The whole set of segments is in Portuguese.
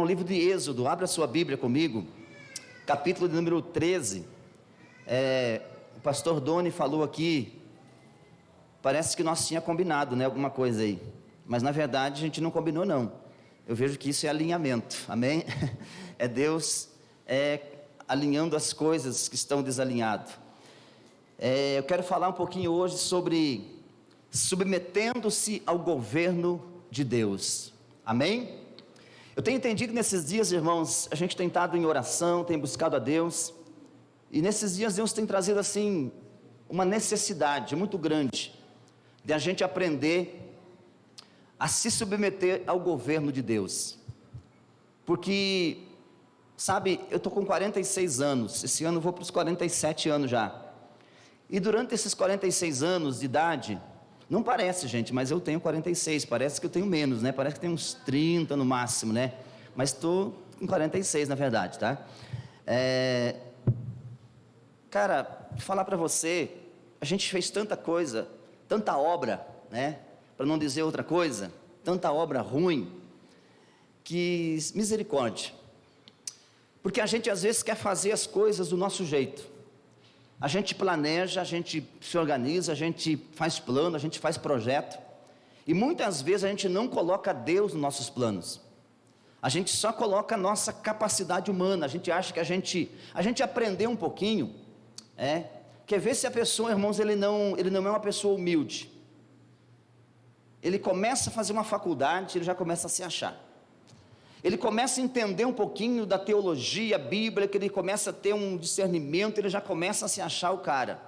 no livro de Êxodo. Abra sua Bíblia comigo, capítulo de número 13. O pastor Doni falou aqui, parece que nós tínhamos combinado, né, alguma coisa aí, mas na verdade a gente não combinou não. Eu vejo que isso é alinhamento, amém? É Deus alinhando as coisas que estão desalinhadas. Eu quero falar um pouquinho hoje sobre submetendo-se ao governo de Deus, amém? Eu tenho entendido que nesses dias, irmãos, a gente tem estado em oração, tem buscado a Deus, e nesses dias Deus tem trazido assim, uma necessidade muito grande, de a gente aprender a se submeter ao governo de Deus, porque, sabe, eu estou com 46 anos, esse ano eu vou para os 47 anos já, e durante esses 46 anos de idade, não parece, gente, mas eu tenho 46, parece que eu tenho menos, né? Parece que tem uns 30 no máximo, né? Mas estou com 46 na verdade, tá? Cara, falar para você, a gente fez tanta coisa, tanta obra, né? Para não dizer outra coisa, tanta obra ruim, que misericórdia. Porque a gente às vezes quer fazer as coisas do nosso jeito. A gente planeja, a gente se organiza, a gente faz plano, a gente faz projeto, e muitas vezes a gente não coloca Deus nos nossos planos, a gente só coloca a nossa capacidade humana, a gente acha que a gente aprendeu um pouquinho, quer ver se a pessoa, irmãos, ele não é uma pessoa humilde, ele começa a fazer uma faculdade, ele já começa a se achar, ele começa a entender um pouquinho da teologia bíblica, ele começa a ter um discernimento, ele já começa a se achar o cara,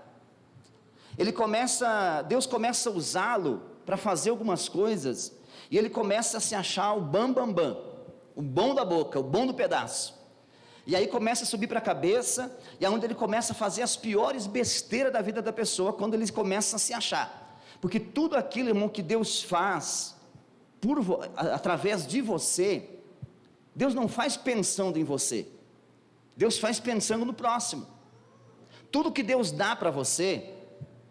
Deus começa a usá-lo para fazer algumas coisas, e ele começa a se achar o bam, o bom da boca, o bom do pedaço, e aí começa a subir para a cabeça, e é onde ele começa a fazer as piores besteiras da vida da pessoa, quando ele começa a se achar, porque tudo aquilo, irmão, que Deus faz, através de você, Deus não faz pensando em você, Deus faz pensando no próximo. Tudo que Deus dá para você,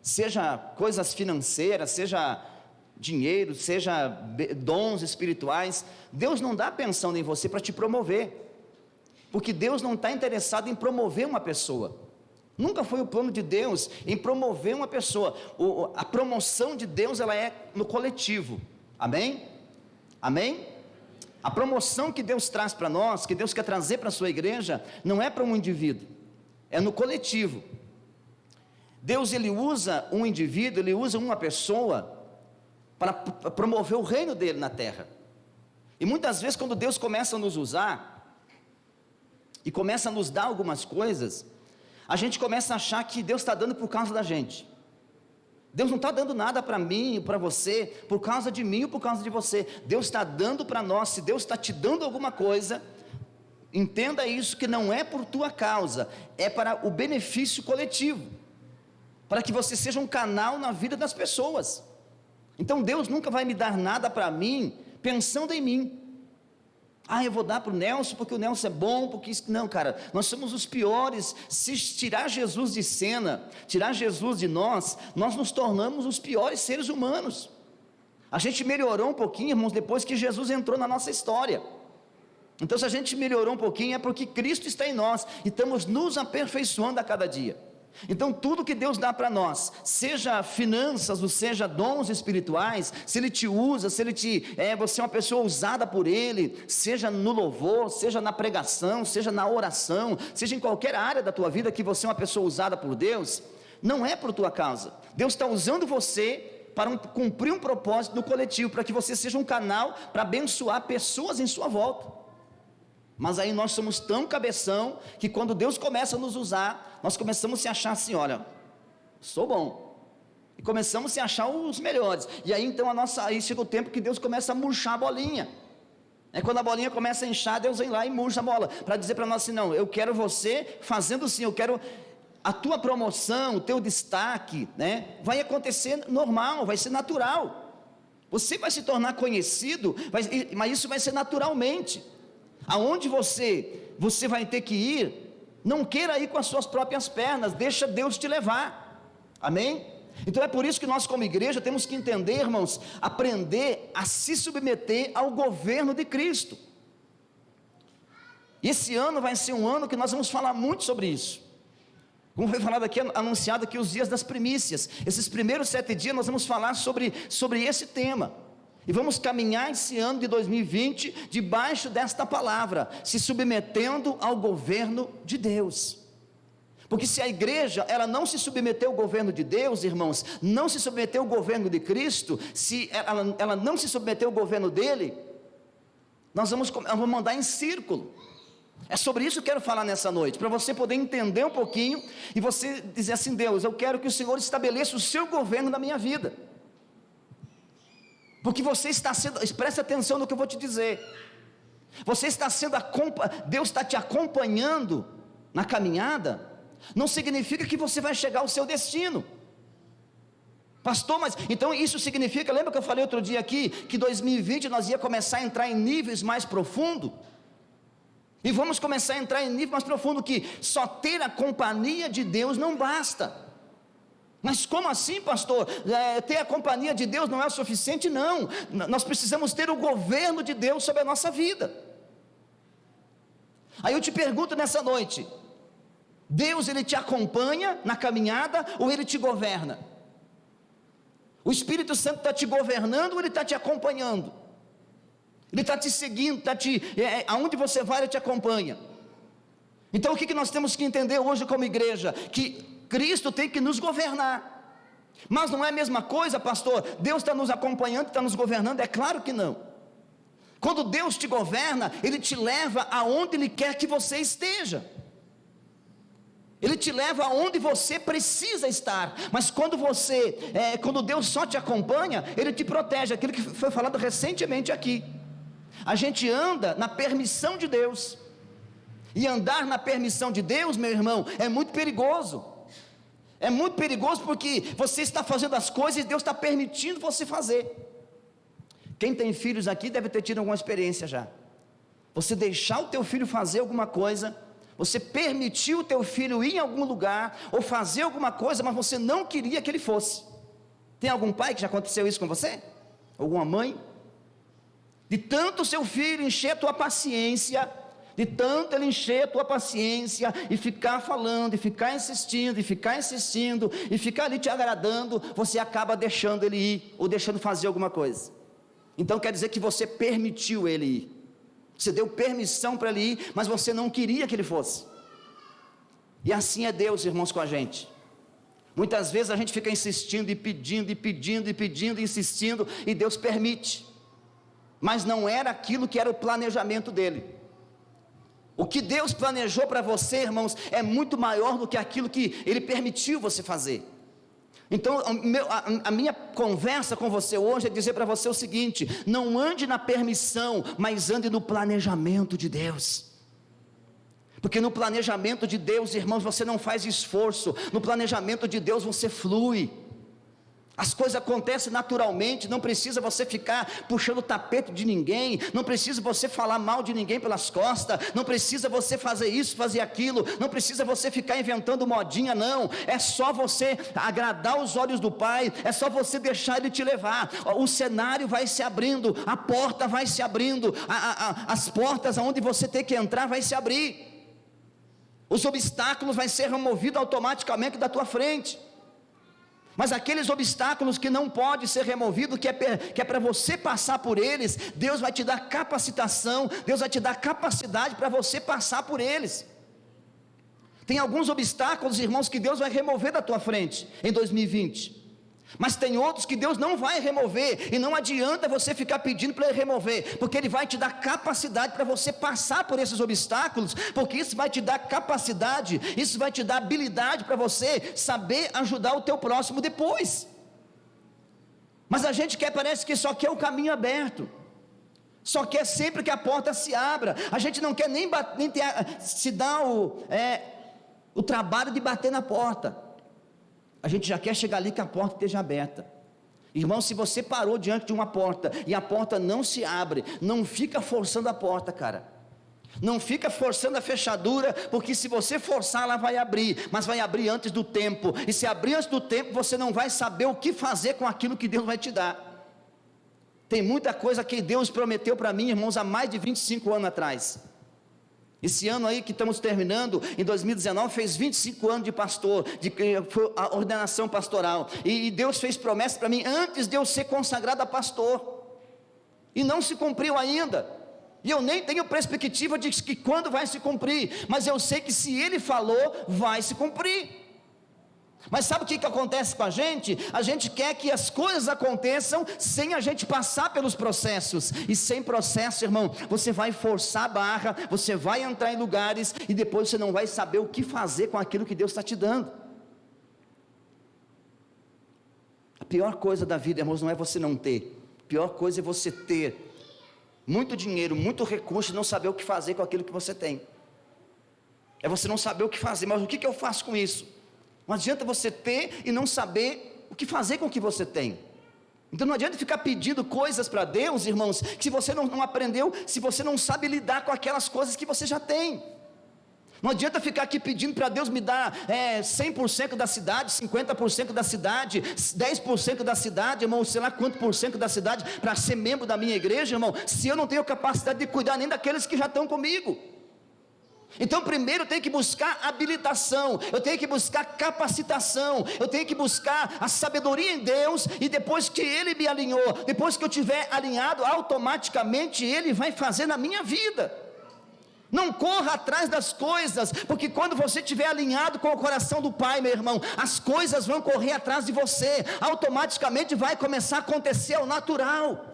seja coisas financeiras, seja dinheiro, seja dons espirituais, Deus não dá pensando em você para te promover, porque Deus não está interessado em promover uma pessoa, nunca foi o plano de Deus em promover uma pessoa. A promoção de Deus, ela é no coletivo, amém? Amém? A promoção que Deus traz para nós, que Deus quer trazer para a sua igreja, não é para um indivíduo, é no coletivo. Deus, ele usa um indivíduo, ele usa uma pessoa para promover o reino dele na terra. E muitas vezes quando Deus começa a nos usar, e começa a nos dar algumas coisas, a gente começa a achar que Deus está dando por causa da gente. Deus não está dando nada para mim, para você, por causa de mim ou por causa de você. Deus está dando para nós. Se Deus está te dando alguma coisa, entenda isso, que não é por tua causa, é para o benefício coletivo, para que você seja um canal na vida das pessoas. Então Deus nunca vai me dar nada para mim, pensando em mim. Eu vou dar para o Nelson, porque o Nelson é bom, porque isso... Não, cara, nós somos os piores. Se tirar Jesus de cena, tirar Jesus de nós nos tornamos os piores seres humanos. A gente melhorou um pouquinho, irmãos, depois que Jesus entrou na nossa história. Então se a gente melhorou um pouquinho, é porque Cristo está em nós, e estamos nos aperfeiçoando a cada dia. Então tudo que Deus dá para nós, seja finanças, ou seja dons espirituais, se Ele te usa, se você é uma pessoa usada por Ele, seja no louvor, seja na pregação, seja na oração, seja em qualquer área da tua vida que você é uma pessoa usada por Deus, não é por tua causa. Deus está usando você para cumprir um propósito no coletivo, para que você seja um canal para abençoar pessoas em sua volta. Mas aí nós somos tão cabeção, que quando Deus começa a nos usar, nós começamos a se achar assim, olha, sou bom, e começamos a se achar os melhores, e aí então aí chega o tempo que Deus começa a murchar a bolinha, quando a bolinha começa a inchar, Deus vem lá e murcha a bola, para dizer para nós assim, não, eu quero você fazendo assim, eu quero a tua promoção, o teu destaque, vai acontecer normal, vai ser natural, você vai se tornar conhecido, mas isso vai ser naturalmente. Aonde você vai ter que ir, não queira ir com as suas próprias pernas, deixa Deus te levar, amém? Então é por isso que nós como igreja temos que entender, irmãos, aprender a se submeter ao governo de Cristo. E esse ano vai ser um ano que nós vamos falar muito sobre isso. Como foi falado aqui, anunciado aqui os dias das primícias. Esses primeiros 7 dias nós vamos falar sobre esse tema. E vamos caminhar esse ano de 2020 debaixo desta palavra, se submetendo ao governo de Deus. Porque se a igreja, ela não se submeteu ao governo de Deus, irmãos, não se submeteu ao governo de Cristo, se ela não se submeteu ao governo dele, nós vamos andar em círculo. É sobre isso que eu quero falar nessa noite, para você poder entender um pouquinho, e você dizer assim: Deus, eu quero que o Senhor estabeleça o seu governo na minha vida, porque você está sendo, preste atenção no que eu vou te dizer, você está sendo, Deus está te acompanhando na caminhada, não significa que você vai chegar ao seu destino. Pastor, mas então isso significa, lembra que eu falei outro dia aqui, que 2020 nós ia começar a entrar em níveis mais profundos, e vamos começar a entrar em nível mais profundo, que só ter a companhia de Deus não basta. Mas como assim, pastor? Ter a companhia de Deus não é o suficiente? Não, nós precisamos ter o governo de Deus sobre a nossa vida. Aí eu te pergunto nessa noite: Deus, ele te acompanha na caminhada ou ele te governa? O Espírito Santo está te governando ou ele está te acompanhando? Ele está te seguindo, aonde você vai ele te acompanha. Então o que nós temos que entender hoje como igreja? Que Cristo tem que nos governar. Mas não é a mesma coisa, pastor, Deus está nos acompanhando, está nos governando? É claro que não. Quando Deus te governa, Ele te leva aonde Ele quer que você esteja. Ele te leva aonde você precisa estar. Mas quando Deus só te acompanha, Ele te protege. Aquilo que foi falado recentemente aqui. A gente anda na permissão de Deus. E andar na permissão de Deus, meu irmão, é muito perigoso. É muito perigoso porque você está fazendo as coisas e Deus está permitindo você fazer. Quem tem filhos aqui deve ter tido alguma experiência já. Você deixar o teu filho fazer alguma coisa, você permitiu o teu filho ir em algum lugar, ou fazer alguma coisa, mas você não queria que ele fosse. Tem algum pai que já aconteceu isso com você? Alguma mãe? De tanto o seu filho encher a tua paciência, de tanto ele encher a tua paciência, e ficar falando, e ficar insistindo, e ficar ali te agradando, você acaba deixando ele ir, ou deixando fazer alguma coisa. Então quer dizer que você permitiu ele ir, você deu permissão para ele ir, mas você não queria que ele fosse. E assim é Deus, irmãos, com a gente. Muitas vezes a gente fica insistindo, e pedindo, insistindo, e Deus permite, mas não era aquilo que era o planejamento dele. O que Deus planejou para você, irmãos, é muito maior do que aquilo que Ele permitiu você fazer. Então a minha conversa com você hoje é dizer para você o seguinte: não ande na permissão, mas ande no planejamento de Deus. Porque no planejamento de Deus, irmãos, você não faz esforço, no planejamento de Deus você flui. As coisas acontecem naturalmente, não precisa você ficar puxando o tapete de ninguém, não precisa você falar mal de ninguém pelas costas, não precisa você fazer isso, fazer aquilo, não precisa você ficar inventando modinha, não. É só você agradar os olhos do Pai, é só você deixar Ele te levar. O cenário vai se abrindo, a porta vai se abrindo, as portas aonde você tem que entrar vai se abrir, os obstáculos vão ser removidos automaticamente da tua frente. Mas aqueles obstáculos que não podem ser removidos, que é para você passar por eles, Deus vai te dar capacitação, Deus vai te dar capacidade para você passar por eles. Tem alguns obstáculos, irmãos, que Deus vai remover da tua frente em 2020, mas tem outros que Deus não vai remover, e não adianta você ficar pedindo para Ele remover, porque Ele vai te dar capacidade para você passar por esses obstáculos, porque isso vai te dar capacidade, isso vai te dar habilidade para você saber ajudar o teu próximo depois. Mas a gente parece que só quer o caminho aberto, só quer sempre que a porta se abra, a gente não quer nem se dar o trabalho de bater na porta. A gente já quer chegar ali que a porta esteja aberta. Irmão, se você parou diante de uma porta e a porta não se abre, não fica forçando a porta, cara. Não fica forçando a fechadura, porque se você forçar ela vai abrir, mas vai abrir antes do tempo. E se abrir antes do tempo, você não vai saber o que fazer com aquilo que Deus vai te dar. Tem muita coisa que Deus prometeu para mim, irmãos, há mais de 25 anos atrás. Esse ano aí que estamos terminando, em 2019, fez 25 anos de pastor, foi a ordenação pastoral, e Deus fez promessa para mim, antes de eu ser consagrado a pastor, e não se cumpriu ainda, e eu nem tenho perspectiva de que quando vai se cumprir, mas eu sei que se Ele falou, vai se cumprir. Mas sabe o que acontece com a gente? A gente quer que as coisas aconteçam sem a gente passar pelos processos, e sem processo, irmão, você vai forçar a barra, você vai entrar em lugares, e depois você não vai saber o que fazer com aquilo que Deus está te dando. A pior coisa da vida, irmãos, não é você não ter, a pior coisa é você ter muito dinheiro, muito recurso, e não saber o que fazer com aquilo que você tem. É você não saber o que fazer, mas o que eu faço com isso? Não adianta você ter e não saber o que fazer com o que você tem. Então não adianta ficar pedindo coisas para Deus, irmãos, que você não aprendeu, se você não sabe lidar com aquelas coisas que você já tem. Não adianta ficar aqui pedindo para Deus me dar 100% da cidade, 50% da cidade, 10% da cidade, irmão, sei lá quanto por cento da cidade, para ser membro da minha igreja, irmão, se eu não tenho capacidade de cuidar nem daqueles que já estão comigo. Então primeiro eu tenho que buscar habilitação, eu tenho que buscar capacitação, eu tenho que buscar a sabedoria em Deus, e depois que Ele me alinhou, depois que eu estiver alinhado, automaticamente Ele vai fazer na minha vida. Não corra atrás das coisas, porque quando você estiver alinhado com o coração do Pai, meu irmão, as coisas vão correr atrás de você, automaticamente vai começar a acontecer ao natural.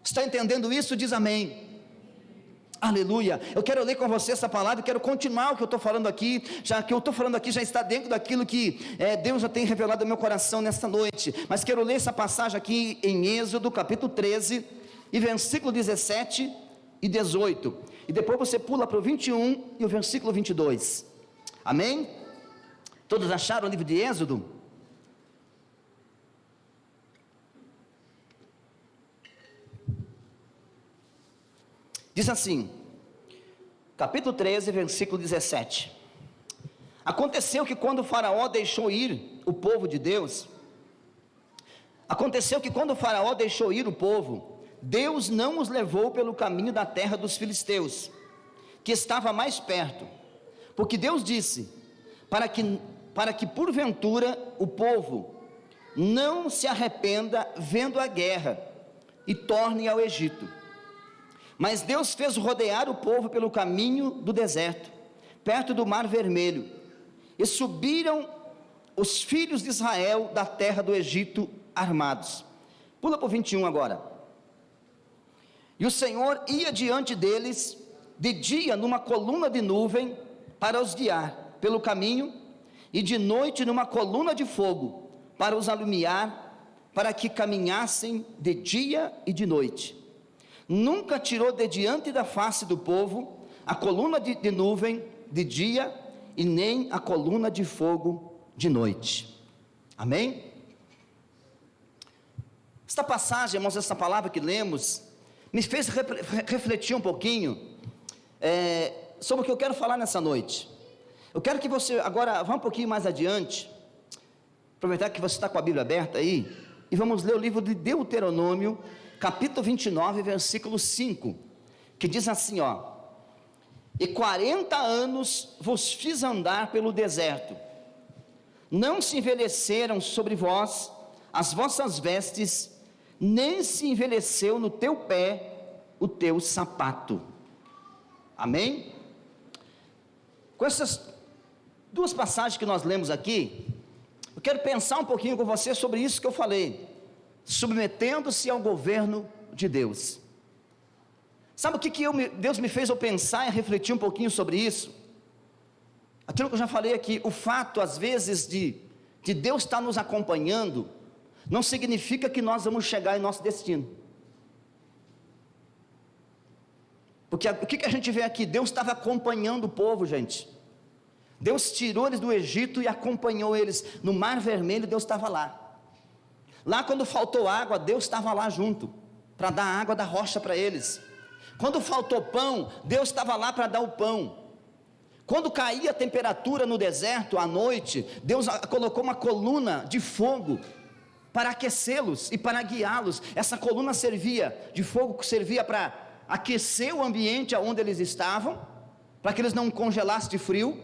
Está entendendo isso? Diz amém. Aleluia. Eu quero ler com você essa palavra, eu quero continuar o que eu estou falando aqui, já que eu estou falando aqui já está dentro daquilo que Deus já tem revelado ao meu coração nesta noite, mas quero ler essa passagem aqui em Êxodo capítulo 13, e versículo 17 e 18, e depois você pula para o 21 e o versículo 22, amém? Todos acharam o livro de Êxodo? Diz assim, capítulo 13, versículo 17: Aconteceu que quando o faraó deixou ir o povo de Deus, Deus não os levou pelo caminho da terra dos filisteus, que estava mais perto, porque Deus disse, para que porventura o povo não se arrependa vendo a guerra, e torne ao Egito. Mas Deus fez rodear o povo pelo caminho do deserto, perto do mar vermelho, e subiram os filhos de Israel da terra do Egito armados. Pula para o 21 agora. E o Senhor ia diante deles de dia numa coluna de nuvem para os guiar pelo caminho, e de noite numa coluna de fogo para os alumiar, para que caminhassem de dia e de noite. Nunca tirou de diante da face do povo a coluna de nuvem de dia, e nem a coluna de fogo de noite. Amém? Esta passagem, irmãos, essa palavra que lemos, me fez refletir um pouquinho sobre o que eu quero falar nessa noite. Eu quero que você agora vá um pouquinho mais adiante, aproveitar que você está com a Bíblia aberta aí, e vamos ler o livro de Deuteronômio, capítulo 29, versículo 5, que diz assim, E 40 anos vos fiz andar pelo deserto, não se envelheceram sobre vós as vossas vestes, nem se envelheceu no teu pé o teu sapato. Amém? Com essas duas passagens que nós lemos aqui, eu quero pensar um pouquinho com você sobre isso que eu falei, submetendo-se ao governo de Deus. Sabe o que Deus me fez eu pensar e refletir um pouquinho sobre isso? Aquilo que eu já falei aqui, o fato às vezes de Deus estar nos acompanhando, não significa que nós vamos chegar em nosso destino. Porque o que a gente vê aqui? Deus estava acompanhando o povo, gente. Deus tirou eles do Egito e acompanhou eles no Mar Vermelho. Deus estava lá. Lá quando faltou água, Deus estava lá junto, para dar a água da rocha para eles. Quando faltou pão, Deus estava lá para dar o pão. Quando caía a temperatura no deserto à noite, Deus colocou uma coluna de fogo para aquecê-los e para guiá-los. Essa coluna de fogo servia para aquecer o ambiente onde eles estavam, para que eles não congelassem de frio,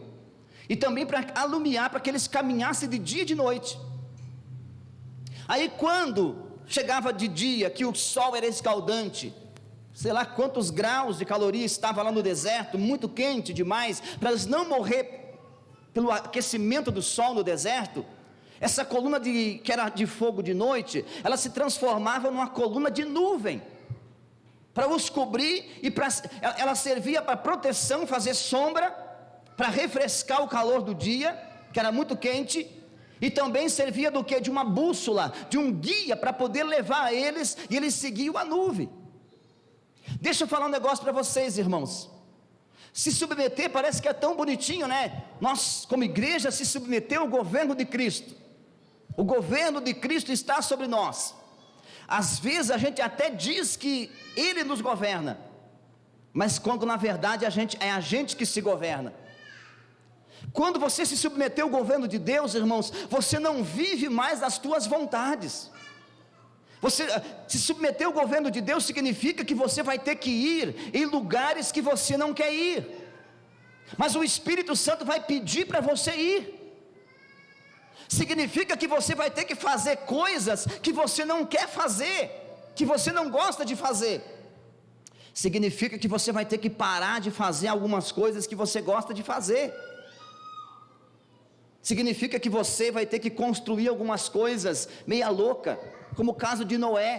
e também para alumiar, para que eles caminhassem de dia e de noite. Aí quando chegava de dia, que o sol era escaldante, sei lá quantos graus de caloria estava lá no deserto, muito quente demais, para eles não morrer pelo aquecimento do sol no deserto, essa coluna que era de fogo de noite, ela se transformava numa coluna de nuvem, para os cobrir, e ela servia para proteção, fazer sombra, para refrescar o calor do dia, que era muito quente, e também servia do que? De uma bússola, de um guia, para poder levar eles, e eles seguiam a nuvem. Deixa eu falar um negócio para vocês, irmãos. Se submeter parece que é tão bonitinho, né? Nós, como igreja, se submeter ao governo de Cristo. O governo de Cristo está sobre nós. Às vezes a gente até diz que Ele nos governa, mas quando na verdade é a gente que se governa. Quando você se submeter ao governo de Deus, irmãos, você não vive mais das tuas vontades. Você se submeter ao governo de Deus significa que você vai ter que ir em lugares que você não quer ir, mas o Espírito Santo vai pedir para você ir. Significa que você vai ter que fazer coisas que você não quer fazer, que você não gosta de fazer. Significa que você vai ter que parar de fazer algumas coisas que você gosta de fazer. Significa que você vai ter que construir algumas coisas meia louca, como o caso de Noé.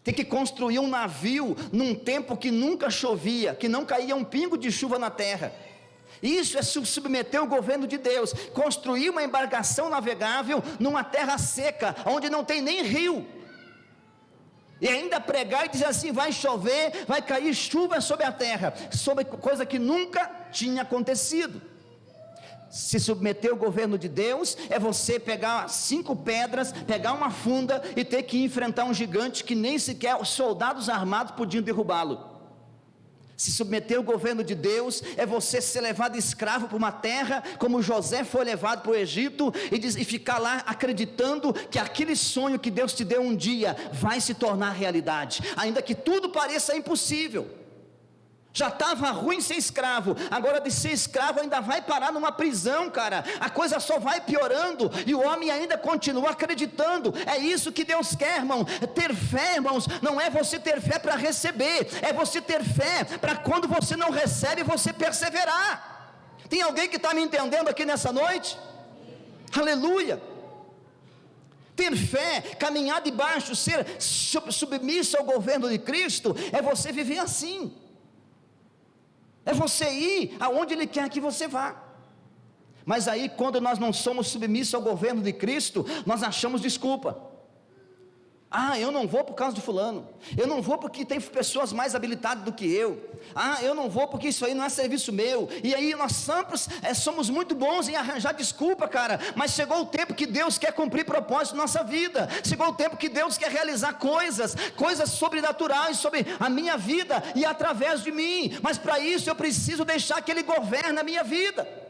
Ter que construir um navio num tempo que nunca chovia, que não caía um pingo de chuva na terra. Isso é submeter o governo de Deus. Construir uma embarcação navegável numa terra seca, onde não tem nem rio, e ainda pregar e dizer assim: vai chover, vai cair chuva sobre a terra, sobre coisa que nunca tinha acontecido. Se submeter ao governo de Deus é você pegar 5 pedras, pegar uma funda e ter que enfrentar um gigante que nem sequer os soldados armados podiam derrubá-lo. Se submeter ao governo de Deus é você ser levado escravo para uma terra, como José foi levado para o Egito, e ficar lá acreditando que aquele sonho que Deus te deu um dia vai se tornar realidade, ainda que tudo pareça impossível. Já estava ruim ser escravo, agora de ser escravo ainda vai parar numa prisão, cara. A coisa só vai piorando, e o homem ainda continua acreditando. É isso que Deus quer, irmão. Ter fé, irmãos, não é você ter fé para receber, é você ter fé para quando você não recebe, você perseverar. Tem alguém que está me entendendo aqui nessa noite? Aleluia. Ter fé, caminhar debaixo, ser submisso ao governo de Cristo, é você viver assim. É você ir aonde Ele quer que você vá. Mas aí, quando nós não somos submissos ao governo de Cristo, nós achamos desculpa. Eu não vou por causa de fulano, eu não vou porque tem pessoas mais habilitadas do que eu, eu não vou porque isso aí não é serviço meu. E aí nós sempre somos muito bons em arranjar desculpa, cara. Mas chegou o tempo que Deus quer cumprir propósito na nossa vida. Chegou o tempo que Deus quer realizar coisas sobrenaturais sobre a minha vida e através de mim. Mas para isso eu preciso deixar que Ele governe a minha vida.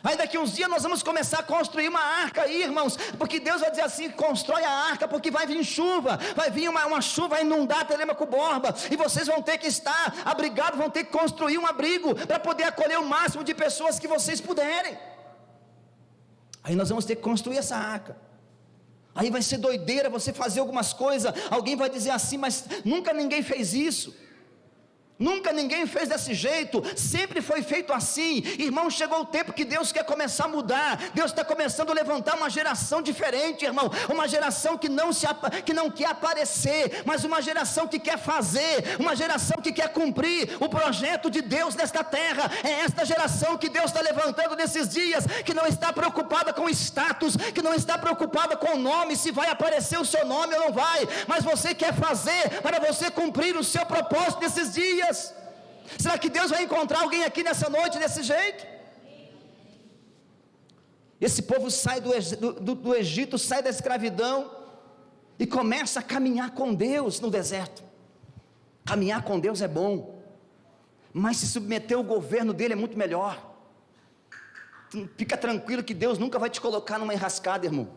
Aí daqui uns dias nós vamos começar a construir uma arca aí, irmãos, porque Deus vai dizer assim: constrói a arca, porque vai vir chuva, vai vir uma chuva, vai inundar Telêmaco Borba, e vocês vão ter que estar abrigados, vão ter que construir um abrigo, para poder acolher o máximo de pessoas que vocês puderem. Aí nós vamos ter que construir essa arca. Aí vai ser doideira você fazer algumas coisas, alguém vai dizer assim: mas nunca ninguém fez isso. Nunca ninguém fez desse jeito, sempre foi feito assim. Irmão, chegou o tempo que Deus quer começar a mudar. Deus está começando a levantar uma geração diferente, irmão. Uma geração que não quer aparecer, mas uma geração que quer fazer, uma geração que quer cumprir o projeto de Deus nesta terra. É esta geração que Deus está levantando nesses dias, que não está preocupada com status, que não está preocupada com o nome, se vai aparecer o seu nome ou não vai, mas você quer fazer para você cumprir o seu propósito nesses dias. Será que Deus vai encontrar alguém aqui nessa noite desse jeito? Esse povo sai do Egito, sai da escravidão e começa a caminhar com Deus no deserto. Caminhar com Deus é bom, mas se submeter ao governo dele é muito melhor. Fica tranquilo que Deus nunca vai te colocar numa enrascada, irmão.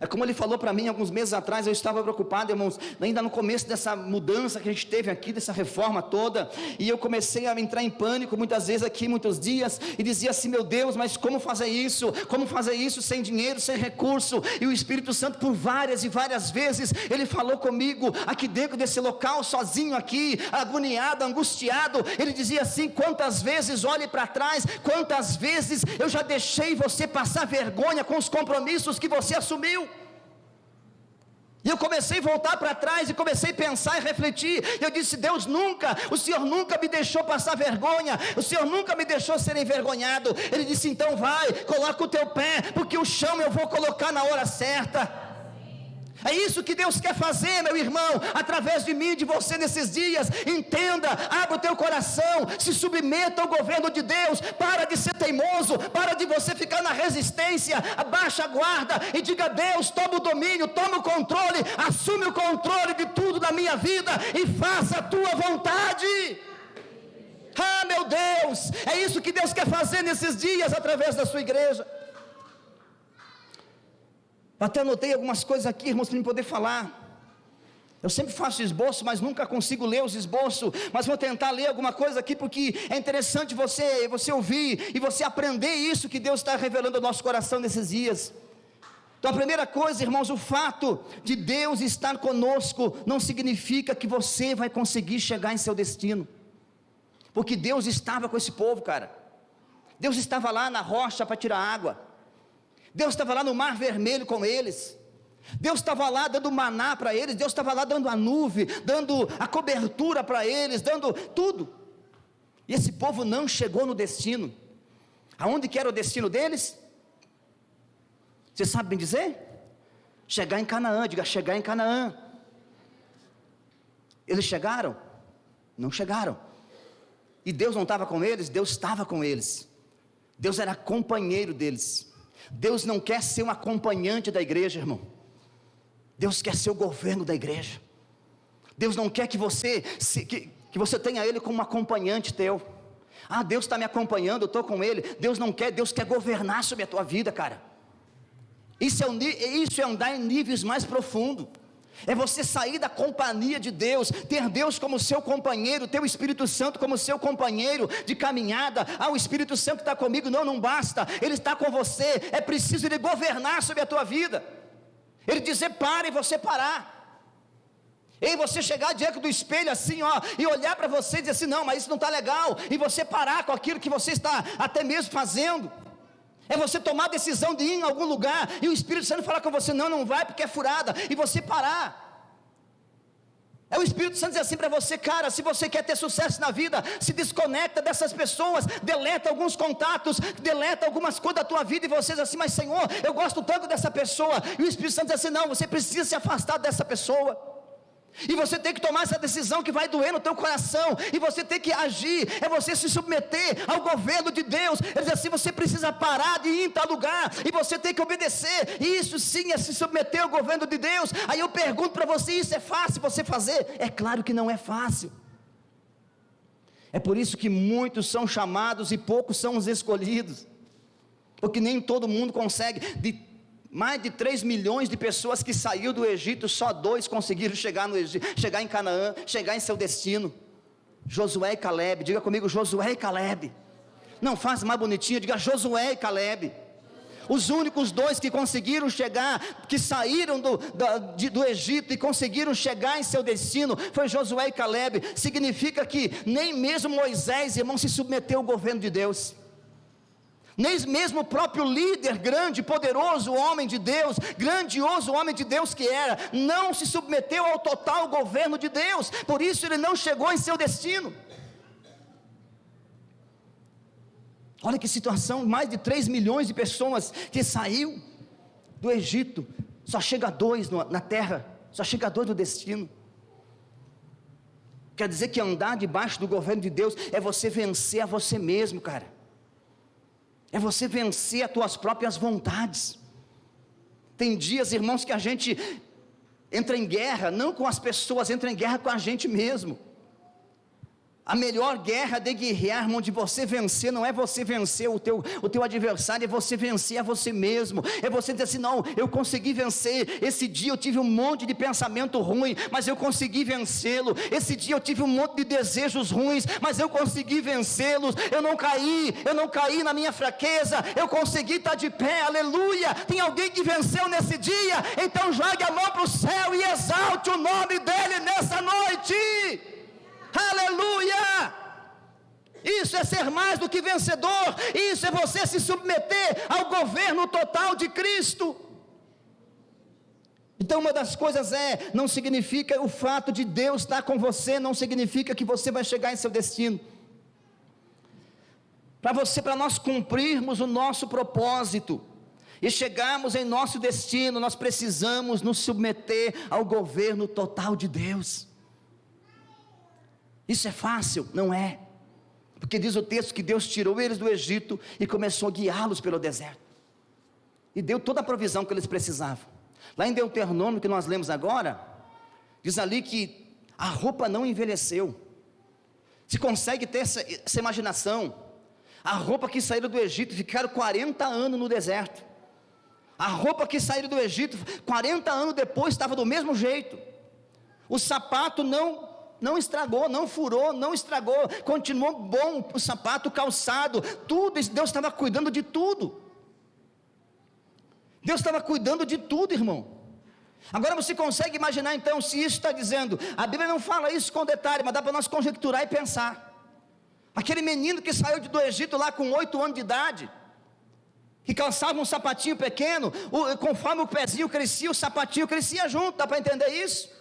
É como ele falou para mim alguns meses atrás. Eu estava preocupado, irmãos, ainda no começo dessa mudança que a gente teve aqui, dessa reforma toda, e eu comecei a entrar em pânico muitas vezes aqui, muitos dias, e dizia assim: meu Deus, mas como fazer isso? Como fazer isso sem dinheiro, sem recurso? E o Espírito Santo, por várias e várias vezes, ele falou comigo aqui dentro desse local, sozinho aqui, agoniado, angustiado. Ele dizia assim: quantas vezes, olhe para trás, quantas vezes eu já deixei você passar vergonha com os compromissos que você assumiu. E eu comecei a voltar para trás e comecei a pensar e refletir. Eu disse: Deus, o Senhor nunca me deixou passar vergonha, o Senhor nunca me deixou ser envergonhado. Ele disse: então vai, coloca o teu pé, porque o chão eu vou colocar na hora certa. É isso que Deus quer fazer, meu irmão, através de mim e de você nesses dias. Entenda, abra o teu coração, se submeta ao governo de Deus. Para de ser teimoso, para de você ficar na resistência. Abaixa a guarda e diga: Deus, toma o domínio, toma o controle, assume o controle de tudo na minha vida e faça a tua vontade. Ah, meu Deus, é isso que Deus quer fazer nesses dias através da sua igreja. Até anotei algumas coisas aqui, irmãos, para mim poder falar. Eu sempre faço esboço, mas nunca consigo ler os esboços. Mas vou tentar ler alguma coisa aqui, porque é interessante você ouvir e você aprender isso que Deus está revelando ao nosso coração nesses dias. Então a primeira coisa, irmãos, o fato de Deus estar conosco não significa que você vai conseguir chegar em seu destino. Porque Deus estava com esse povo, cara. Deus estava lá na rocha para tirar água. Deus estava lá no mar vermelho com eles. Deus estava lá dando maná para eles. Deus estava lá dando a nuvem, dando a cobertura para eles, dando tudo. E esse povo não chegou no destino. Aonde que era o destino deles? Você sabe me dizer? Chegar em Canaã. Diga: chegar em Canaã. Eles chegaram? Não chegaram. E Deus não estava com eles? Deus estava com eles. Deus era companheiro deles. Deus não quer ser um acompanhante da igreja, irmão. Deus quer ser o governo da igreja. Deus não quer que você tenha Ele como um acompanhante teu. Ah, Deus está me acompanhando, eu estou com Ele. Deus não quer, Deus quer governar sobre a tua vida, cara. Isso é andar em níveis mais profundos. É você sair da companhia de Deus, ter Deus como seu companheiro, ter o Espírito Santo como seu companheiro de caminhada. Ah, o Espírito Santo está comigo. Não basta, Ele está com você. É preciso Ele governar sobre a tua vida. Ele dizer: para, e você parar. E você chegar diante do espelho assim, ó, e olhar para você e dizer assim: não, mas isso não está legal. E você parar com aquilo que você está até mesmo fazendo. É você tomar a decisão de ir em algum lugar, e o Espírito Santo falar com você: não vai porque é furada, e você parar. É o Espírito Santo dizer assim para você: cara, se você quer ter sucesso na vida, se desconecta dessas pessoas, deleta alguns contatos, deleta algumas coisas da tua vida, e você diz assim: mas Senhor, eu gosto tanto dessa pessoa. E o Espírito Santo diz assim: não, você precisa se afastar dessa pessoa. E você tem que tomar essa decisão que vai doer no teu coração, e você tem que agir, é você se submeter ao governo de Deus. Ele diz assim: você precisa parar de ir em tal lugar, e você tem que obedecer. Isso sim é se submeter ao governo de Deus. Aí eu pergunto para você: isso é fácil você fazer? É claro que não é fácil. É por isso que muitos são chamados e poucos são os escolhidos, porque nem todo mundo consegue. De mais de 3 milhões de pessoas que saíram do Egito, só 2 conseguiram chegar em Canaã, chegar em seu destino. Josué e Caleb. Diga comigo: Josué e Caleb. Não, faça mais bonitinho, diga Josué e Caleb. Os únicos 2 que conseguiram chegar, que saíram do Egito e conseguiram chegar em seu destino, foi Josué e Caleb. Significa que nem mesmo Moisés, irmão, se submeteu ao governo de Deus. Nem mesmo o próprio líder grande, poderoso homem de Deus, grandioso homem de Deus que era, não se submeteu ao total governo de Deus. Por isso ele não chegou em seu destino. Olha que situação: mais de 3 milhões de pessoas que saiu do Egito, só chega 2 na terra, só chega 2 no destino. Quer dizer que andar debaixo do governo de Deus é você vencer a você mesmo, cara. É você vencer as tuas próprias vontades. Tem dias, irmãos, que a gente entra em guerra, não com as pessoas, entra em guerra com a gente mesmo. A melhor guerra de guerrear, irmão, de você vencer, não é você vencer o teu adversário, é você vencer a você mesmo, é você dizer assim, não, eu consegui vencer, esse dia eu tive um monte de pensamento ruim, mas eu consegui vencê-lo, esse dia eu tive um monte de desejos ruins, mas eu consegui vencê-los, eu não caí na minha fraqueza, eu consegui estar de pé, aleluia. Tem alguém que venceu nesse dia, então jogue a mão para o céu e exalte o nome dele nessa noite. Aleluia! Isso é ser mais do que vencedor, isso é você se submeter ao governo total de Cristo. Então uma das coisas não significa o fato de Deus estar com você, não significa que você vai chegar em seu destino. Para nós cumprirmos o nosso propósito e chegarmos em nosso destino, nós precisamos nos submeter ao governo total de Deus. Isso é fácil? Não é, porque diz o texto que Deus tirou eles do Egito e começou a guiá-los pelo deserto, e deu toda a provisão que eles precisavam. Lá em Deuteronômio, que nós lemos agora, diz ali que a roupa não envelheceu. Se consegue ter essa imaginação, a roupa que saíram do Egito, ficaram 40 anos no deserto, a roupa que saíram do Egito, 40 anos depois, estava do mesmo jeito, o sapato não estragou, não furou, não estragou, continuou bom o sapato, o calçado, tudo, Deus estava cuidando de tudo. Deus estava cuidando de tudo, irmão. Agora você consegue imaginar então, se isso está dizendo, a Bíblia não fala isso com detalhe, mas dá para nós conjecturar e pensar. Aquele menino que saiu do Egito lá com 8 anos de idade, que calçava um sapatinho pequeno, conforme o pezinho crescia, o sapatinho crescia junto, dá para entender isso?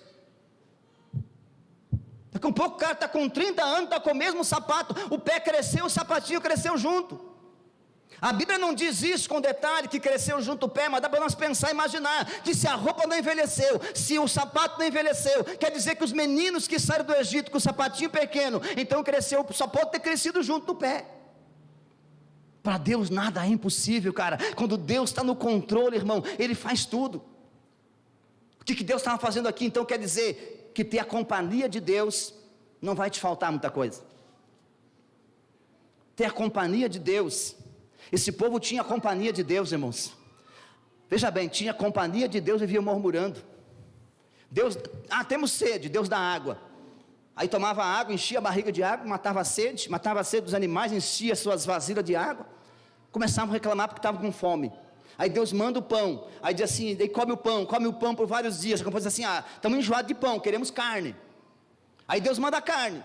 Daqui a um pouco o cara está com 30 anos, está com o mesmo sapato, o pé cresceu, o sapatinho cresceu junto. A Bíblia não diz isso com detalhe, que cresceu junto o pé, mas dá para nós pensar e imaginar, que se a roupa não envelheceu, se o sapato não envelheceu, quer dizer que os meninos que saíram do Egito com o sapatinho pequeno, então cresceu, só pode ter crescido junto do pé. Para Deus nada é impossível, cara. Quando Deus está no controle, irmão, Ele faz tudo. O que Deus estava fazendo aqui, então quer dizer que ter a companhia de Deus, não vai te faltar muita coisa. Ter a companhia de Deus, esse povo tinha a companhia de Deus, irmãos. Veja bem, tinha a companhia de Deus e vinha murmurando. Deus, temos sede, Deus dá água. Aí tomava água, enchia a barriga de água, matava a sede dos animais, enchia suas vasilhas de água. Começavam a reclamar porque estavam com fome. Aí Deus manda o pão, aí diz assim, daí come o pão por vários dias. Depois diz assim, estamos enjoados de pão, queremos carne. Aí Deus manda carne,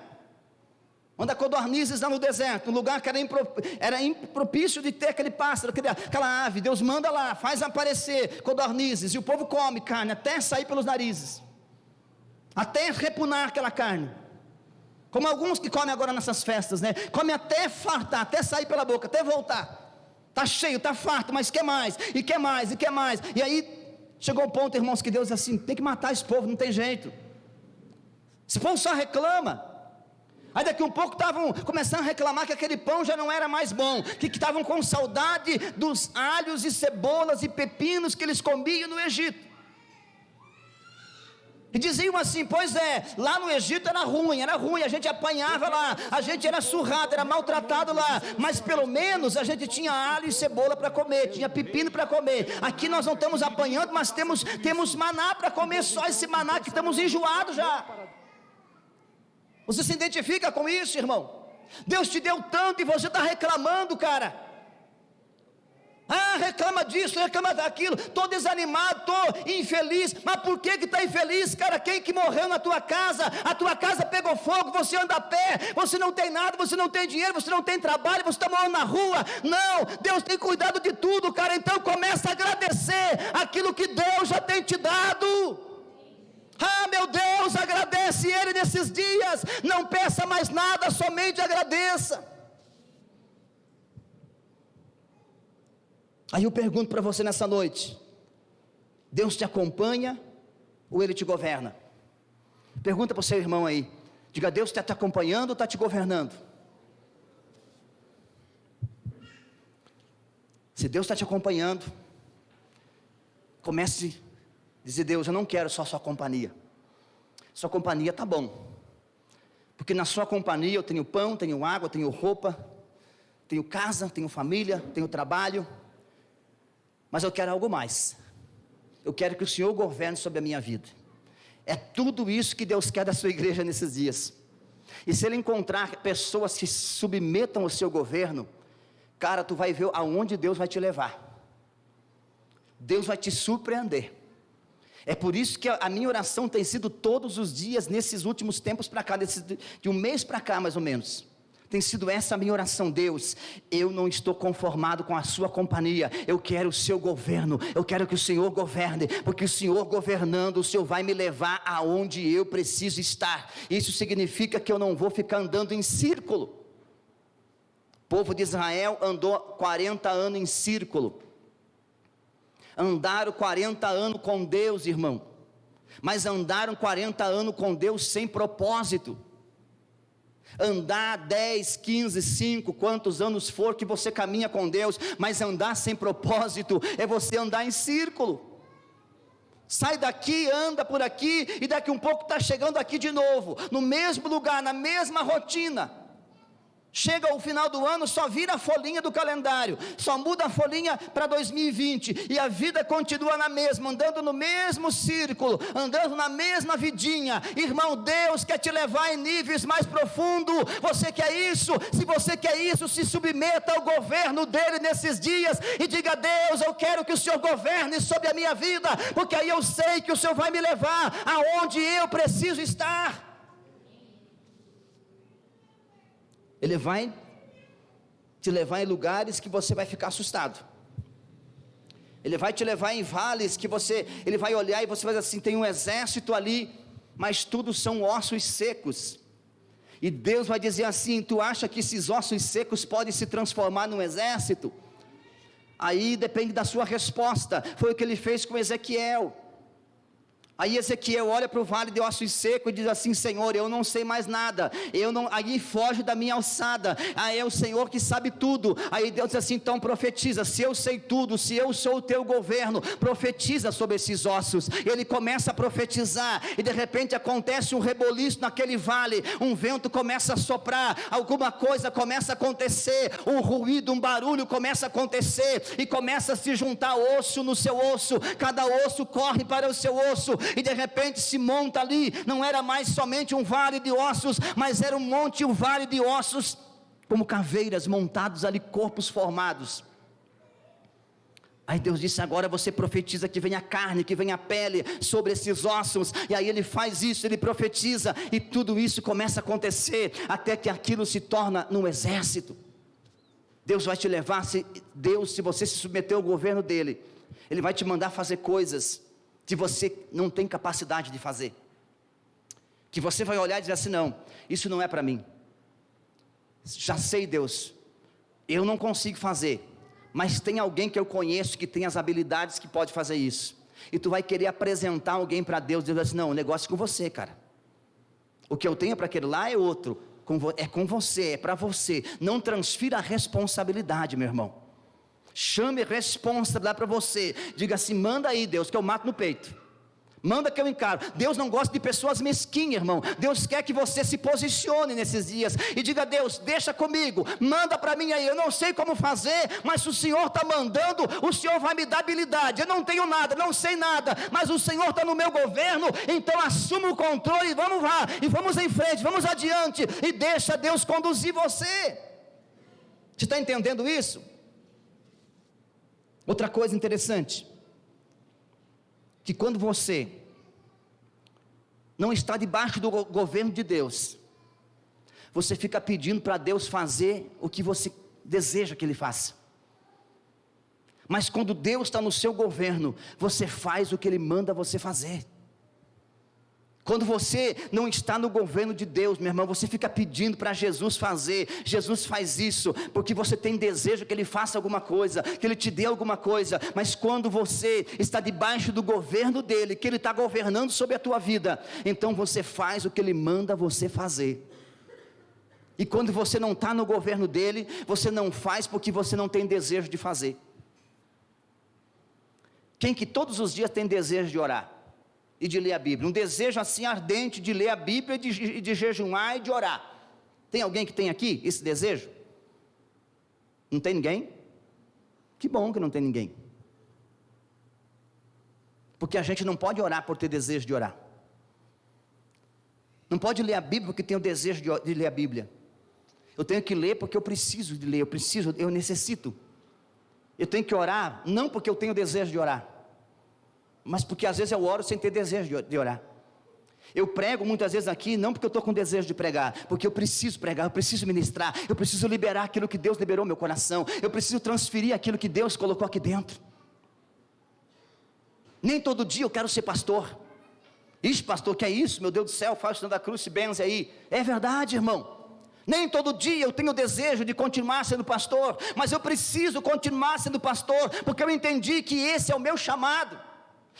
manda codornizes lá no deserto, um lugar que era impropício de ter aquele pássaro, aquela ave. Deus manda lá, faz aparecer codornizes, e o povo come carne, até sair pelos narizes, até repunar aquela carne, como alguns que comem agora nessas festas, né? Come até fartar, até sair pela boca, até voltar. Está cheio, está farto, mas quer mais, e quer mais, e quer mais. E aí, chegou o ponto, irmãos, que Deus disse assim, tem que matar esse povo, não tem jeito. Esse povo só reclama. Aí daqui um pouco estavam começando a reclamar que aquele pão já não era mais bom, que estavam com saudade dos alhos e cebolas e pepinos que eles comiam no Egito. E diziam assim, pois é, lá no Egito era ruim, a gente apanhava lá, a gente era surrado, era maltratado lá, mas pelo menos a gente tinha alho e cebola para comer, tinha pepino para comer. Aqui nós não estamos apanhando, mas temos maná para comer, só esse maná que estamos enjoados já. Você se identifica com isso, irmão? Deus te deu tanto e você está reclamando, cara. Reclama disso, reclama daquilo, estou desanimado, estou infeliz. Mas por que está infeliz, cara? Quem que morreu na tua casa? A tua casa pegou fogo, você anda a pé, você não tem nada, você não tem dinheiro, você não tem trabalho, você está morando na rua. Não, Deus tem cuidado de tudo, cara. Então começa a agradecer aquilo que Deus já tem te dado. Meu Deus, agradece Ele nesses dias. Não peça mais nada, somente agradeça. Aí eu pergunto para você nessa noite, Deus te acompanha ou Ele te governa? Pergunta para o seu irmão aí, diga, Deus está te acompanhando ou está te governando? Se Deus está te acompanhando, comece a dizer, Deus, eu não quero só sua companhia está bom, Porque na sua companhia eu tenho pão, tenho água, tenho roupa, tenho casa, tenho família, tenho trabalho. Mas eu quero algo mais. Eu quero que o Senhor governe sobre a minha vida. É tudo isso que Deus quer da sua igreja nesses dias. E se Ele encontrar pessoas que se submetam ao seu governo, cara, tu vai ver aonde Deus vai te levar. Deus vai te surpreender. É por isso que a minha oração tem sido todos os dias, nesses últimos tempos para cá, de um mês para cá mais ou menos. Tem sido essa a minha oração: Deus, eu não estou conformado com a sua companhia, eu quero o seu governo, eu quero que o Senhor governe, porque o Senhor governando, o Senhor vai me levar aonde eu preciso estar. Isso significa que eu não vou ficar andando em círculo. O povo de Israel andou 40 anos em círculo, andaram 40 anos com Deus, irmão, mas andaram 40 anos com Deus sem propósito. Andar 10, 15, 5, quantos anos for que você caminha com Deus, mas andar sem propósito é você andar em círculo. Sai daqui, anda por aqui, e daqui um pouco está chegando aqui de novo, no mesmo lugar, na mesma rotina. Chega o final do ano, só vira a folhinha do calendário, só muda a folhinha para 2020, e a vida continua na mesma, andando no mesmo círculo, andando na mesma vidinha. Irmão, Deus quer te levar em níveis mais profundos. Você quer isso? Se você quer isso, se submeta ao governo dele nesses dias, e diga: Deus, eu quero que o Senhor governe sobre a minha vida, porque aí eu sei que o Senhor vai me levar aonde eu preciso estar. Ele vai te levar em lugares que você vai ficar assustado. Ele vai te levar em vales que ele vai olhar e você vai dizer assim: tem um exército ali, mas tudo são ossos secos. E Deus vai dizer assim: tu acha que esses ossos secos podem se transformar num exército? Aí depende da sua resposta. Foi o que ele fez com Ezequiel. Aí Ezequiel olha para o vale de ossos secos e diz assim: Senhor, eu não sei mais nada, aí foge da minha alçada, aí é o Senhor que sabe tudo. Aí Deus diz assim: então profetiza, se eu sei tudo, se eu sou o teu governo, profetiza sobre esses ossos. Ele começa a profetizar, e de repente acontece um reboliço naquele vale, um vento começa a soprar, alguma coisa começa a acontecer, um ruído, um barulho começa a acontecer, e começa a se juntar osso no seu osso, cada osso corre para o seu osso, e de repente se monta ali. Não era mais somente um vale de ossos, mas era um monte e um vale de ossos, como caveiras montados ali, corpos formados. Aí Deus disse: agora você profetiza que venha carne, que venha pele sobre esses ossos. E aí ele faz isso, ele profetiza, e tudo isso começa a acontecer, até que aquilo se torna num exército. Deus vai te levar, se você se submeter ao governo dele, ele vai te mandar fazer coisas que você não tem capacidade de fazer, que você vai olhar e dizer assim: não, isso não é para mim. Já sei, Deus, eu não consigo fazer, mas tem alguém que eu conheço que tem as habilidades que pode fazer isso. E tu vai querer apresentar alguém para Deus, dizendo assim: não, o negócio é com você, cara. O que eu tenho para aquele lá é outro, é com você, é para você. Não transfira a responsabilidade, meu irmão. Chame responsabilidade para você. Diga assim: manda aí, Deus, que eu mato no peito. Manda que eu encaro. Deus não gosta de pessoas mesquinhas, irmão. Deus quer que você se posicione nesses dias e diga: Deus, deixa comigo, manda para mim aí. Eu não sei como fazer, mas se o Senhor está mandando, o Senhor vai me dar habilidade. Eu não tenho nada, não sei nada, mas o Senhor está no meu governo. Então assuma o controle e vamos lá, e vamos em frente, vamos adiante, e deixa Deus conduzir você. Você está entendendo isso? Outra coisa interessante, que quando você não está debaixo do governo de Deus, você fica pedindo para Deus fazer o que você deseja que Ele faça. Mas quando Deus está no seu governo, você faz o que Ele manda você fazer. Quando você não está no governo de Deus, meu irmão, você fica pedindo para Jesus fazer. Jesus faz isso porque você tem desejo que Ele faça alguma coisa, que Ele te dê alguma coisa. Mas quando você está debaixo do governo dEle, que Ele está governando sobre a tua vida, então você faz o que Ele manda você fazer. E quando você não está no governo dEle, você não faz porque você não tem desejo de fazer. Quem que todos os dias tem desejo de orar? e de ler a Bíblia, um desejo assim ardente de ler a Bíblia e de jejuar e de orar. Tem alguém que tem aqui esse desejo? Não tem ninguém? Que bom que não tem ninguém. Porque a gente não pode orar por ter desejo de orar. Não pode ler a Bíblia porque tem o desejo de ler a Bíblia. Eu tenho que ler porque eu preciso de ler, eu necessito. Eu tenho que orar, não porque eu tenho desejo de orar, mas porque às vezes eu oro sem ter desejo de orar. Eu prego muitas vezes aqui, não porque eu estou com desejo de pregar, porque eu preciso pregar, eu preciso ministrar, eu preciso liberar aquilo que Deus liberou no meu coração, eu preciso transferir aquilo que Deus colocou aqui dentro. Nem todo dia eu quero ser pastor. Ixi, pastor, que é isso? Meu Deus do céu, faz o sinal da cruz, se benze aí. É verdade, irmão. Nem todo dia eu tenho o desejo de continuar sendo pastor, mas eu preciso continuar sendo pastor, porque eu entendi que esse é o meu chamado.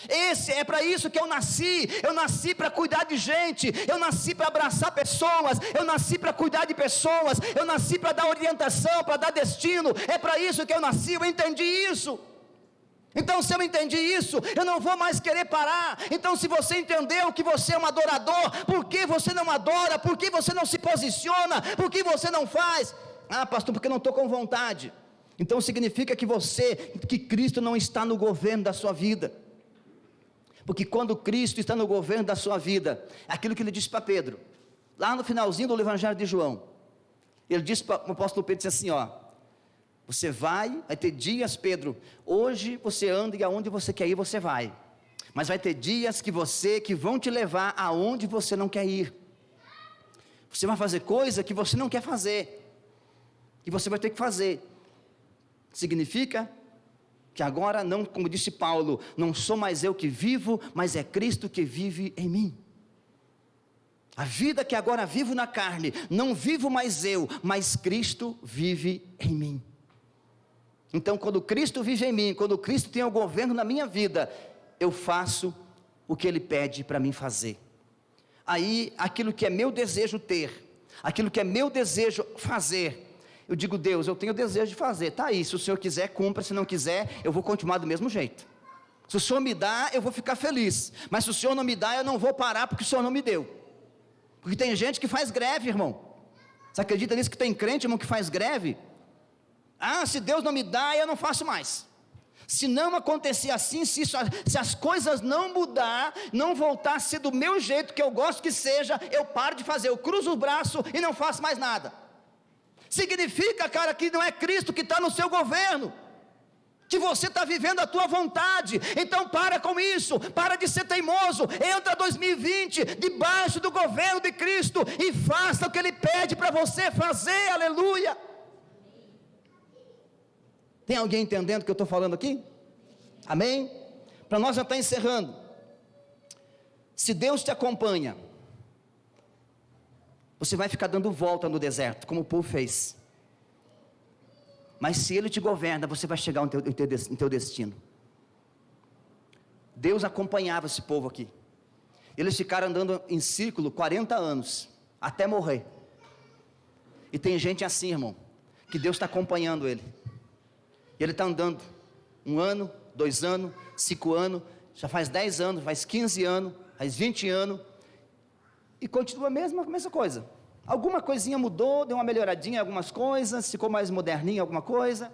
É para isso que eu nasci para cuidar de gente, eu nasci para abraçar pessoas, eu nasci para cuidar de pessoas, eu nasci para dar orientação, para dar destino, é para isso que eu nasci, eu entendi isso. Então se eu entendi isso, eu não vou mais querer parar. Então se você entendeu que você é um adorador, por que você não adora? Por que você não se posiciona? Por que você não faz? Ah, pastor, porque eu não estou com vontade. Então significa que Cristo não está no governo da sua vida. Porque quando Cristo está no governo da sua vida, aquilo que ele disse para Pedro, lá no finalzinho do Evangelho de João, ele disse para o apóstolo Pedro, disse assim, você vai ter dias, Pedro, hoje você anda e aonde você quer ir você vai, mas vai ter dias que vão te levar aonde você não quer ir, você vai fazer coisa que você não quer fazer, e você vai ter que fazer, significa que agora não, como disse Paulo, não sou mais eu que vivo, mas é Cristo que vive em mim. A vida que agora vivo na carne, não vivo mais eu, mas Cristo vive em mim. Então quando Cristo vive em mim, quando Cristo tem o governo na minha vida, eu faço o que Ele pede para mim fazer. Aí aquilo que é meu desejo ter, aquilo que é meu desejo fazer, eu digo, Deus, eu tenho desejo de fazer, está aí, se o Senhor quiser, cumpra, se não quiser, eu vou continuar do mesmo jeito. Se o Senhor me dá, eu vou ficar feliz, mas se o Senhor não me dá, eu não vou parar, porque o Senhor não me deu. Porque tem gente que faz greve, irmão. Você acredita nisso, que tem crente, irmão, que faz greve? Ah, se Deus não me dá, eu não faço mais. Se não acontecer assim, se as coisas não mudar, não voltar a ser do meu jeito, que eu gosto que seja, eu paro de fazer, eu cruzo o braço e não faço mais nada. Significa, cara, que não é Cristo que está no seu governo, que você está vivendo a tua vontade. Então para com isso, para de ser teimoso, entra 2020 debaixo do governo de Cristo e faça o que Ele pede para você fazer, aleluia. Tem alguém entendendo o que eu estou falando aqui? Amém? Para nós já está encerrando. Se Deus te acompanha, você vai ficar dando volta no deserto, como o povo fez. Mas se Ele te governa, você vai chegar no teu destino. Deus acompanhava esse povo aqui. Eles ficaram andando em círculo 40 anos, até morrer. E tem gente assim, irmão, que Deus está acompanhando ele. Ele está andando 1 ano, 2 anos, 5 anos, já faz 10 anos, faz 15 anos, faz 20 anos, e continua a mesma coisa. Alguma coisinha mudou, deu uma melhoradinha em algumas coisas, ficou mais moderninho em alguma coisa,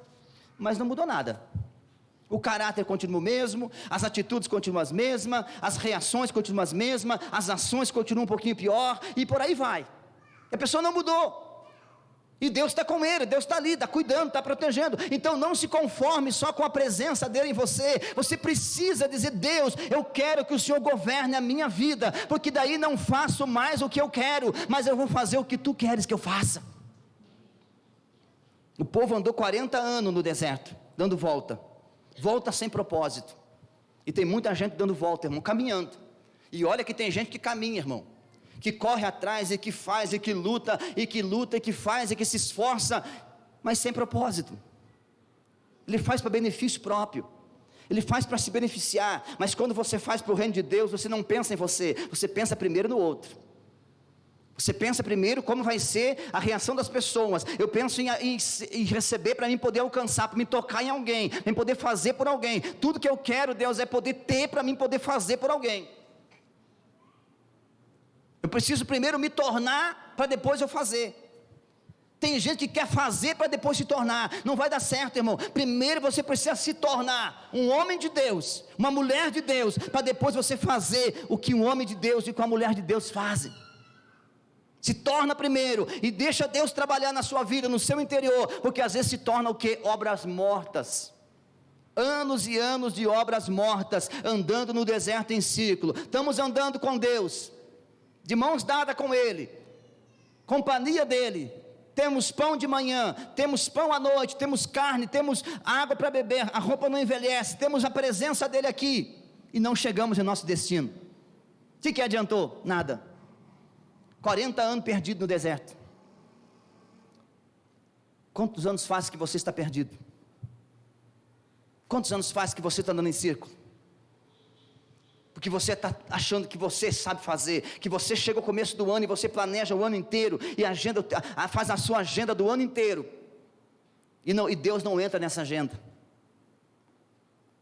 mas não mudou nada. O caráter continua o mesmo, as atitudes continuam as mesmas, as reações continuam as mesmas, as ações continuam um pouquinho pior, e por aí vai. A pessoa não mudou. E Deus está com ele, Deus está ali, está cuidando, está protegendo. Então não se conforme só com a presença dele em você. Você precisa dizer, Deus, eu quero que o Senhor governe a minha vida, porque daí não faço mais o que eu quero, mas eu vou fazer o que tu queres que eu faça. O povo andou 40 anos no deserto, dando volta sem propósito. E tem muita gente dando volta, irmão, caminhando. E olha que tem gente que caminha, irmão, que corre atrás e que faz e que luta e que faz e que se esforça, mas sem propósito. Ele faz para benefício próprio, ele faz para se beneficiar, mas quando você faz para o reino de Deus, você não pensa em você, você pensa primeiro no outro. Você pensa primeiro como vai ser a reação das pessoas. Eu penso em receber para mim poder alcançar, para me tocar em alguém, para mim poder fazer por alguém. Tudo que eu quero, Deus, é poder ter para mim poder fazer por alguém. Eu preciso primeiro me tornar, para depois eu fazer. Tem gente que quer fazer para depois se tornar. Não vai dar certo, irmão. Primeiro você precisa se tornar um homem de Deus, uma mulher de Deus, para depois você fazer o que um homem de Deus e com a mulher de Deus fazem. Se torna primeiro e deixa Deus trabalhar na sua vida, no seu interior, porque às vezes se torna o que? Obras mortas. Anos e anos de obras mortas, andando no deserto em círculo. Estamos andando com Deus, de mãos dadas com Ele, companhia dEle. Temos pão de manhã, temos pão à noite, temos carne, temos água para beber, a roupa não envelhece, temos a presença dEle aqui, e não chegamos ao nosso destino. O que adiantou? Nada. 40 anos perdido no deserto. Quantos anos faz que você está perdido? Quantos anos faz que você está andando em círculo? Porque você está achando que você sabe fazer, que você chega ao começo do ano e você planeja o ano inteiro, e faz a sua agenda do ano inteiro, e Deus não entra nessa agenda.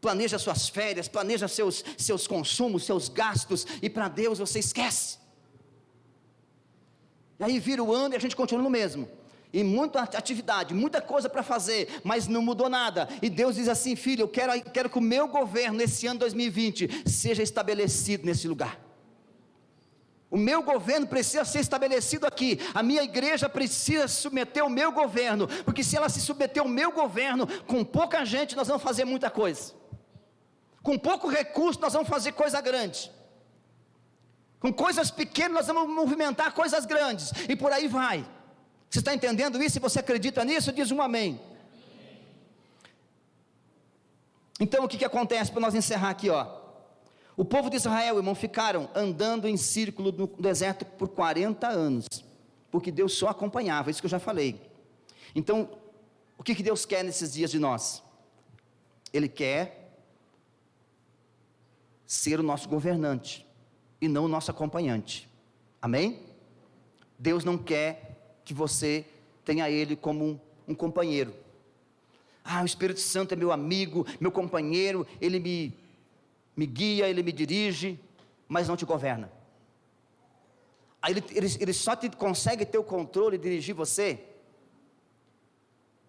Planeja suas férias, planeja seus consumos, seus gastos, e para Deus você esquece. E aí vira o ano e a gente continua no mesmo. E muita atividade, muita coisa para fazer, mas não mudou nada. E Deus diz assim: filho, eu quero que o meu governo nesse ano 2020 seja estabelecido nesse lugar. O meu governo precisa ser estabelecido aqui. A minha igreja precisa submeter o meu governo, porque se ela se submeter ao meu governo, com pouca gente nós vamos fazer muita coisa. Com pouco recurso nós vamos fazer coisa grande. Com coisas pequenas nós vamos movimentar coisas grandes, e por aí vai. Você está entendendo isso? Se você acredita nisso, diz um amém. Então o que acontece, para nós encerrar aqui, o povo de Israel, irmão, ficaram andando em círculo no deserto por 40 anos, porque Deus só acompanhava, isso que eu já falei. Então, o que Deus quer nesses dias de nós? Ele quer ser o nosso governante, e não o nosso acompanhante, amém? Deus não quer que você tenha Ele como um companheiro. O Espírito Santo é meu amigo, meu companheiro, Ele me guia, Ele me dirige, mas não te governa. Aí ele só consegue ter o controle e dirigir você,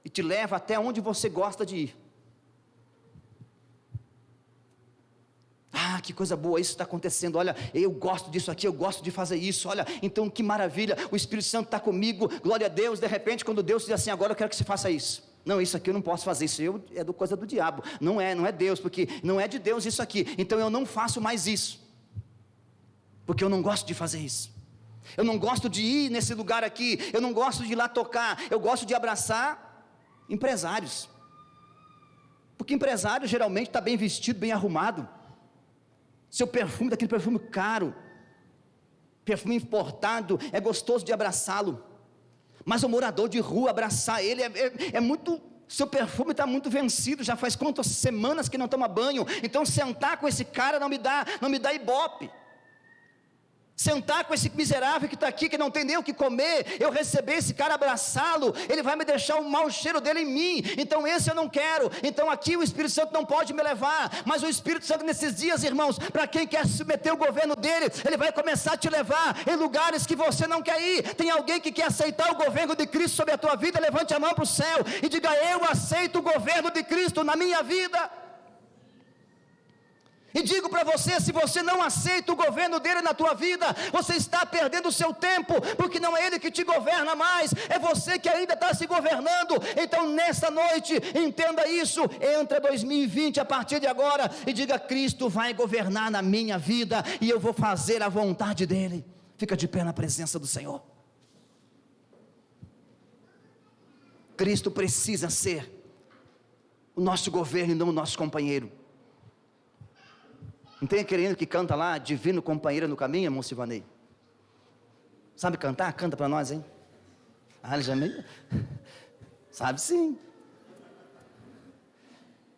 e te leva até onde você gosta de ir. Que coisa boa, isso está acontecendo, olha, eu gosto disso aqui, eu gosto de fazer isso, olha, então que maravilha, o Espírito Santo está comigo, glória a Deus. De repente, quando Deus diz assim: agora eu quero que você faça isso, não, isso aqui eu não posso fazer, isso é coisa do diabo, não é Deus, porque não é de Deus isso aqui, então eu não faço mais isso, porque eu não gosto de fazer isso, eu não gosto de ir nesse lugar aqui, eu não gosto de ir lá tocar, eu gosto de abraçar empresários, porque empresário geralmente está bem vestido, bem arrumado, seu perfume, daquele perfume caro, perfume importado, é gostoso de abraçá-lo, mas o morador de rua, abraçar ele, é muito, seu perfume está muito vencido, já faz quantas semanas que não toma banho, então sentar com esse cara não me dá ibope. Sentar com esse miserável que está aqui, que não tem nem o que comer, eu receber esse cara, abraçá-lo, ele vai me deixar o mau cheiro dele em mim, então esse eu não quero. Então aqui o Espírito Santo não pode me levar, mas o Espírito Santo nesses dias, irmãos, para quem quer submeter o governo dele, ele vai começar a te levar em lugares que você não quer ir. Tem alguém que quer aceitar o governo de Cristo sobre a tua vida? Levante a mão para o céu e diga: eu aceito o governo de Cristo na minha vida. E digo para você, se você não aceita o governo dele na tua vida, você está perdendo o seu tempo, porque não é ele que te governa mais, é você que ainda está se governando. Então nessa noite, entenda isso, entra 2020 a partir de agora, e diga: Cristo vai governar na minha vida, e eu vou fazer a vontade dele. Fica de pé na presença do Senhor. Cristo precisa ser o nosso governo e não o nosso companheiro. Não tem aquele hino que canta lá: divino companheiro no caminho, irmão Silvanei? Sabe cantar? Canta para nós, hein? Ele já meio... Sabe sim.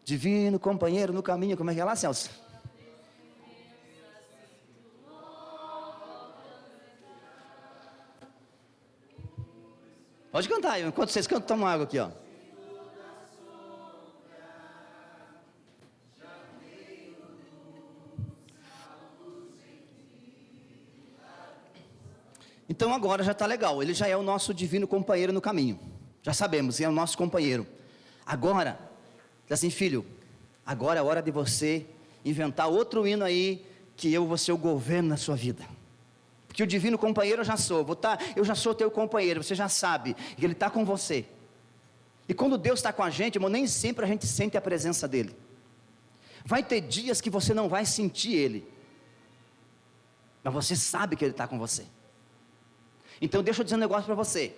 Divino companheiro no caminho, como é que é lá, Celso? Pode cantar, enquanto vocês cantam, toma água aqui, ó. Então agora já está legal, ele já é o nosso divino companheiro no caminho, já sabemos, ele é o nosso companheiro. Agora, diz assim: filho, agora é hora de você inventar outro hino aí, que eu vou ser o governo na sua vida. Porque o divino companheiro eu já sou, eu já sou teu companheiro, você já sabe, e ele está com você. E quando Deus está com a gente, irmão, nem sempre a gente sente a presença dele. Vai ter dias que você não vai sentir ele, mas você sabe que ele está com você. Então deixa eu dizer um negócio para você.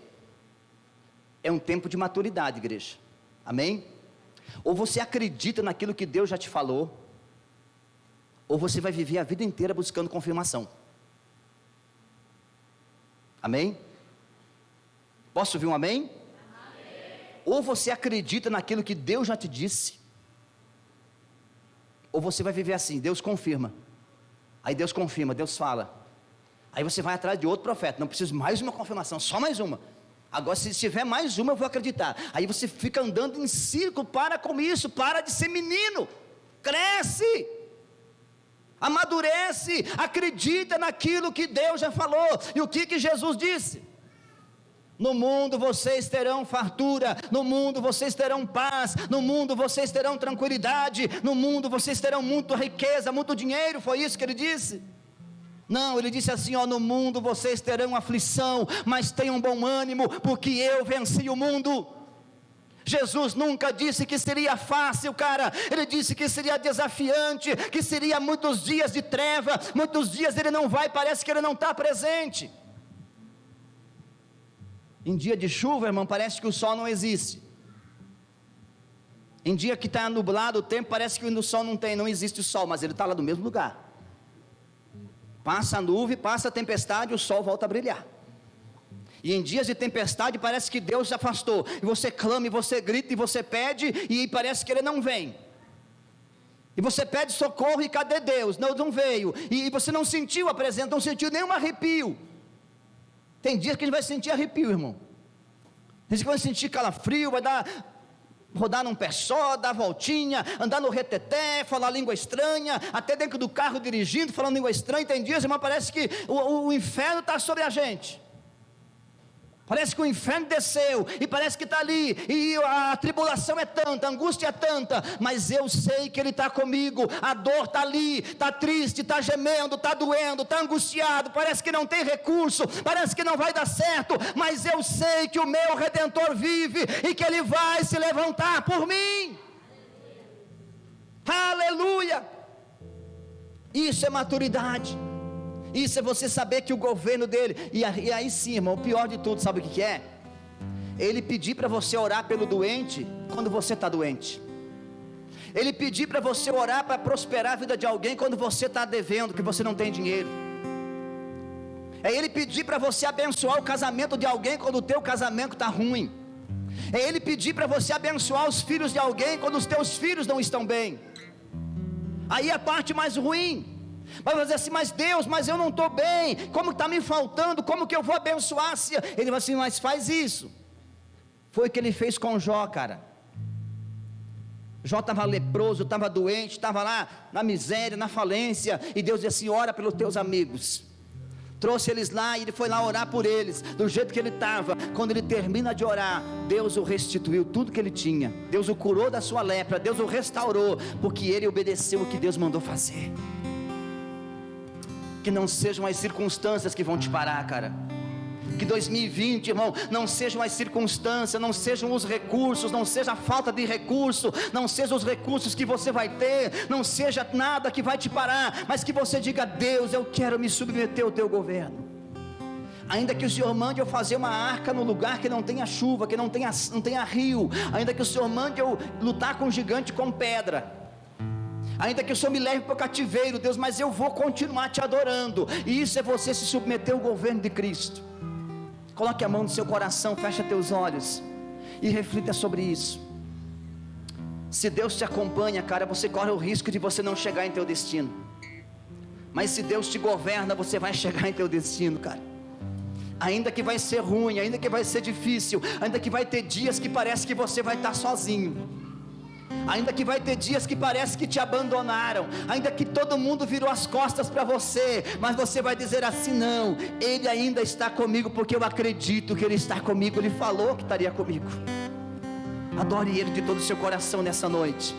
É um tempo de maturidade, igreja. Amém? Ou você acredita naquilo que Deus já te falou, ou você vai viver a vida inteira buscando confirmação. Amém? Posso ouvir um amém? Amém. Ou você acredita naquilo que Deus já te disse, ou você vai viver assim: Deus confirma, aí Deus confirma, Deus fala, aí você vai atrás de outro profeta, não preciso mais uma confirmação, só mais uma. Agora se tiver mais uma eu vou acreditar. Aí você fica andando em círculo. Para com isso, para de ser menino, cresce, amadurece, acredita naquilo que Deus já falou. E o que Jesus disse? No mundo vocês terão fartura, no mundo vocês terão paz, no mundo vocês terão tranquilidade, no mundo vocês terão muita riqueza, muito dinheiro. Foi isso que ele disse? Não, ele disse assim: no mundo vocês terão aflição, mas tenham bom ânimo, porque eu venci o mundo. Jesus nunca disse que seria fácil, cara. Ele disse que seria desafiante, que seria muitos dias de treva, muitos dias ele não vai, parece que ele não está presente. Em dia de chuva, irmão, parece que o sol não existe. Em dia que está nublado o tempo, parece que o sol não existe o sol, mas ele está lá no mesmo lugar. Passa a nuvem, passa a tempestade, o sol volta a brilhar. E em dias de tempestade parece que Deus se afastou, e você clama, e você grita, e você pede, e parece que ele não vem. E você pede socorro, e cadê Deus? Não veio. E você não sentiu a presença, não sentiu nenhum arrepio. Tem dias que a gente vai sentir arrepio, irmão. Tem dias que vai sentir calafrio, vai rodar num pé só, dar voltinha, andar no reteté, falar língua estranha, até dentro do carro dirigindo, falando língua estranha. Tem dias, irmão, parece que o inferno está sobre a gente. Parece que o inferno desceu, e parece que está ali, e a tribulação é tanta, a angústia é tanta, mas eu sei que ele está comigo. A dor está ali, está triste, está gemendo, está doendo, está angustiado, parece que não tem recurso, parece que não vai dar certo, mas eu sei que o meu Redentor vive, e que ele vai se levantar por mim. Aleluia! Isso é maturidade. Isso é você saber que o governo dele, e aí sim, irmão, o pior de tudo, sabe o que é? Ele pedir para você orar pelo doente, quando você está doente. Ele pedir para você orar para prosperar a vida de alguém, quando você está devendo, que você não tem dinheiro. É ele pedir para você abençoar o casamento de alguém, quando o teu casamento está ruim. É ele pedir para você abençoar os filhos de alguém, quando os teus filhos não estão bem. Aí é a parte mais ruim. Vai dizer assim: mas Deus, mas eu não estou bem, como está me faltando, como que eu vou abençoar? Ele vai assim: mas faz isso. Foi o que ele fez com Jó, cara. Jó estava leproso, estava doente, estava lá na miséria, na falência, e Deus disse assim: ora pelos teus amigos. Trouxe eles lá, e ele foi lá orar por eles, do jeito que ele estava. Quando ele termina de orar, Deus o restituiu tudo que ele tinha. Deus o curou da sua lepra, Deus o restaurou, porque ele obedeceu o que Deus mandou fazer. Que não sejam as circunstâncias que vão te parar, cara. Que 2020, irmão, não sejam as circunstâncias, não sejam os recursos, não seja a falta de recurso, não sejam os recursos que você vai ter, não seja nada que vai te parar, mas que você diga: Deus, eu quero me submeter ao teu governo. Ainda que o Senhor mande eu fazer uma arca no lugar que não tenha chuva, que não tenha rio, ainda que o Senhor mande eu lutar com um gigante com pedra, ainda que o Senhor me leve para o cativeiro, Deus, mas eu vou continuar te adorando. E isso é você se submeter ao governo de Cristo. Coloque a mão no seu coração, fecha teus olhos e reflita sobre isso. Se Deus te acompanha, cara, você corre o risco de você não chegar em teu destino. Mas se Deus te governa, você vai chegar em teu destino, cara. Ainda que vai ser ruim, ainda que vai ser difícil, ainda que vai ter dias que parece que você vai estar sozinho, Ainda que vai ter dias que parece que te abandonaram, ainda que todo mundo virou as costas para você, mas você vai dizer assim: não, Ele ainda está comigo, porque eu acredito que Ele está comigo. Ele falou que estaria comigo. Adore Ele de todo o seu coração nessa noite.